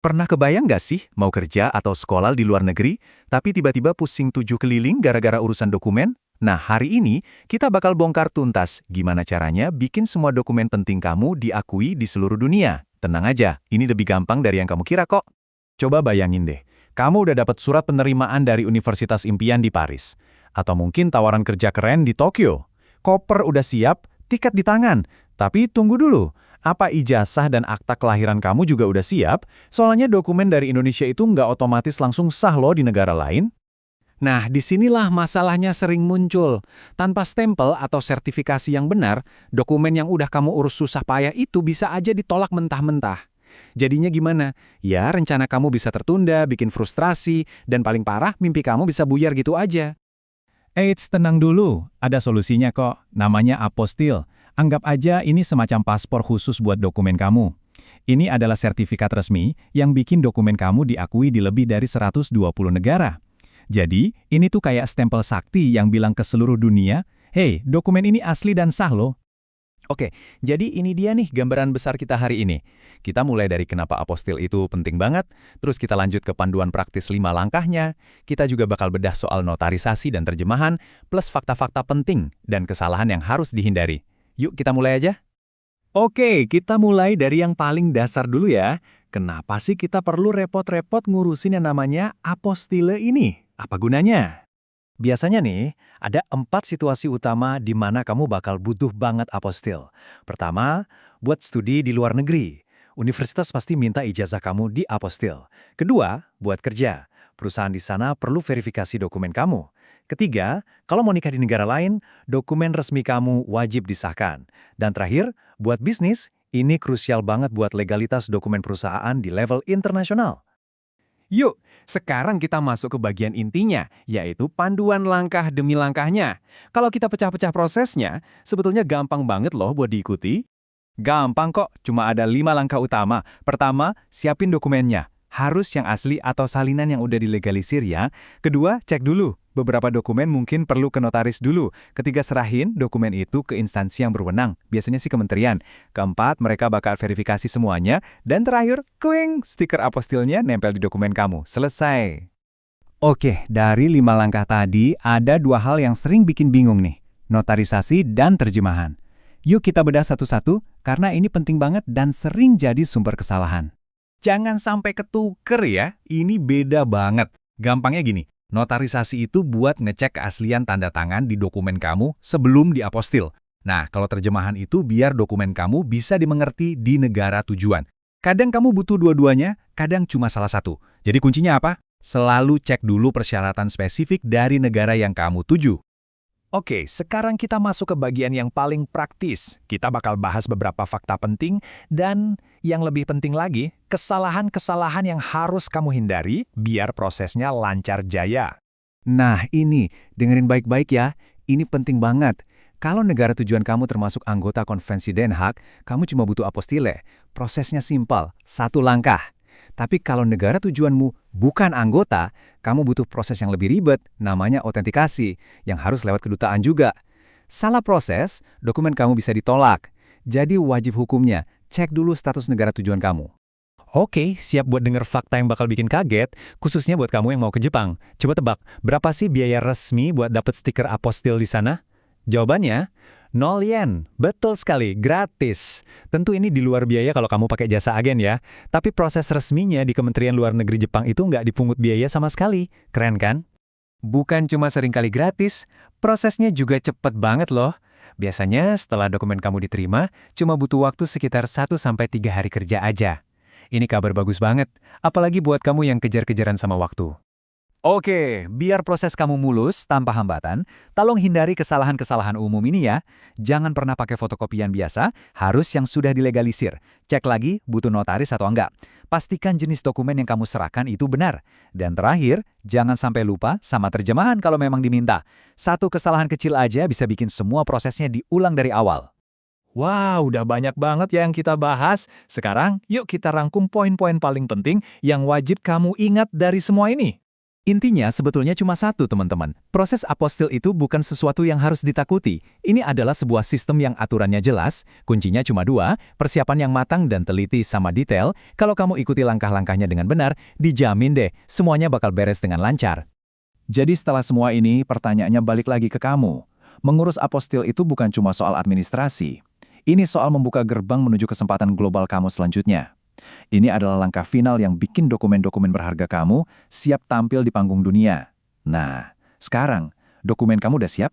Pernah kebayang nggak sih mau kerja atau sekolah di luar negeri, tapi tiba-tiba pusing 7 keliling gara-gara urusan dokumen? Nah, hari ini kita bakal bongkar tuntas gimana caranya bikin semua dokumen penting kamu diakui di seluruh dunia. Tenang aja, ini lebih gampang dari yang kamu kira kok. Coba bayangin deh, kamu udah dapat surat penerimaan dari Universitas Impian di Paris. Atau mungkin tawaran kerja keren di Tokyo. Koper udah siap, tiket di tangan. Tapi tunggu dulu, apa ijazah dan akta kelahiran kamu juga udah siap? Soalnya dokumen dari Indonesia itu nggak otomatis langsung sah loh di negara lain. Nah, disinilah masalahnya sering muncul. Tanpa stempel atau sertifikasi yang benar, dokumen yang udah kamu urus susah payah itu bisa aja ditolak mentah-mentah. Jadinya gimana? Ya, rencana kamu bisa tertunda, bikin frustrasi, dan paling parah, mimpi kamu bisa buyar gitu aja. Eits, tenang dulu. Ada solusinya kok. Namanya apostil. Anggap aja ini semacam paspor khusus buat dokumen kamu. Ini adalah sertifikat resmi yang bikin dokumen kamu diakui di lebih dari 120 negara. Jadi, ini tuh kayak stempel sakti yang bilang ke seluruh dunia, "Hey, dokumen ini asli dan sah loh." Oke, jadi ini dia nih gambaran besar kita hari ini. Kita mulai dari kenapa apostil itu penting banget, terus kita lanjut ke panduan praktis 5 langkahnya, kita juga bakal bedah soal notarisasi dan terjemahan, plus fakta-fakta penting dan kesalahan yang harus dihindari. Yuk kita mulai aja. Oke, kita mulai dari yang paling dasar dulu ya. Kenapa sih kita perlu repot-repot ngurusin yang namanya apostille ini? Apa gunanya? Biasanya nih, ada 4 situasi utama di mana kamu bakal butuh banget apostil. Pertama, buat studi di luar negeri. Universitas pasti minta ijazah kamu di apostil. Kedua, buat kerja. Perusahaan di sana perlu verifikasi dokumen kamu. Ketiga, kalau mau nikah di negara lain, dokumen resmi kamu wajib disahkan. Dan terakhir, buat bisnis, ini krusial banget buat legalitas dokumen perusahaan di level internasional. Yuk, sekarang kita masuk ke bagian intinya, yaitu panduan langkah demi langkahnya. Kalau kita pecah-pecah prosesnya, sebetulnya gampang banget loh buat diikuti. Gampang kok, cuma ada 5 langkah utama. Pertama, siapin dokumennya. Harus yang asli atau salinan yang udah dilegalisir ya. Kedua, cek dulu. Beberapa dokumen mungkin perlu ke notaris dulu. Ketiga, serahin dokumen itu ke instansi yang berwenang. Biasanya sih kementerian. Keempat, mereka bakal verifikasi semuanya. Dan terakhir, kuing, stiker apostilnya nempel di dokumen kamu. Selesai. Oke, dari 5 langkah tadi, ada 2 hal yang sering bikin bingung nih. Notarisasi dan terjemahan. Yuk kita bedah satu-satu, karena ini penting banget dan sering jadi sumber kesalahan. Jangan sampai ketuker ya, ini beda banget. Gampangnya gini, notarisasi itu buat ngecek keaslian tanda tangan di dokumen kamu sebelum diapostil. Nah, kalau terjemahan itu biar dokumen kamu bisa dimengerti di negara tujuan. Kadang kamu butuh dua-duanya, kadang cuma salah satu. Jadi kuncinya apa? Selalu cek dulu persyaratan spesifik dari negara yang kamu tuju. Oke, sekarang kita masuk ke bagian yang paling praktis. Kita bakal bahas beberapa fakta penting dan yang lebih penting lagi, kesalahan-kesalahan yang harus kamu hindari biar prosesnya lancar jaya. Nah ini, dengerin baik-baik ya, ini penting banget. Kalau negara tujuan kamu termasuk anggota konvensi Den Haag, kamu cuma butuh apostille. Prosesnya simpel, 1 langkah. Tapi kalau negara tujuanmu bukan anggota, kamu butuh proses yang lebih ribet, namanya autentikasi, yang harus lewat kedutaan juga. Salah proses, dokumen kamu bisa ditolak. Jadi wajib hukumnya, cek dulu status negara tujuan kamu. Oke, siap buat denger fakta yang bakal bikin kaget, khususnya buat kamu yang mau ke Jepang. Coba tebak, berapa sih biaya resmi buat dapet stiker apostil di sana? Jawabannya, 0 yen. Betul sekali, gratis. Tentu ini di luar biaya kalau kamu pakai jasa agen ya. Tapi proses resminya di Kementerian Luar Negeri Jepang itu nggak dipungut biaya sama sekali. Keren kan? Bukan cuma seringkali gratis, prosesnya juga cepet banget loh. Biasanya setelah dokumen kamu diterima, cuma butuh waktu sekitar 1-3 hari kerja aja. Ini kabar bagus banget, apalagi buat kamu yang kejar-kejaran sama waktu. Oke, biar proses kamu mulus tanpa hambatan, tolong hindari kesalahan-kesalahan umum ini ya. Jangan pernah pakai fotokopian biasa, harus yang sudah dilegalisir. Cek lagi butuh notaris atau enggak. Pastikan jenis dokumen yang kamu serahkan itu benar. Dan terakhir, jangan sampai lupa sama terjemahan kalau memang diminta. 1 kesalahan kecil aja bisa bikin semua prosesnya diulang dari awal. Wow, udah banyak banget ya yang kita bahas. Sekarang, yuk kita rangkum poin-poin paling penting yang wajib kamu ingat dari semua ini. Intinya sebetulnya cuma satu, teman-teman. Proses apostil itu bukan sesuatu yang harus ditakuti. Ini adalah sebuah sistem yang aturannya jelas, kuncinya cuma dua, persiapan yang matang dan teliti sama detail. Kalau kamu ikuti langkah-langkahnya dengan benar, dijamin deh, semuanya bakal beres dengan lancar. Jadi setelah semua ini, pertanyaannya balik lagi ke kamu. Mengurus apostil itu bukan cuma soal administrasi. Ini soal membuka gerbang menuju kesempatan global kamu selanjutnya. Ini adalah langkah final yang bikin dokumen-dokumen berharga kamu siap tampil di panggung dunia. Nah, sekarang, dokumen kamu udah siap?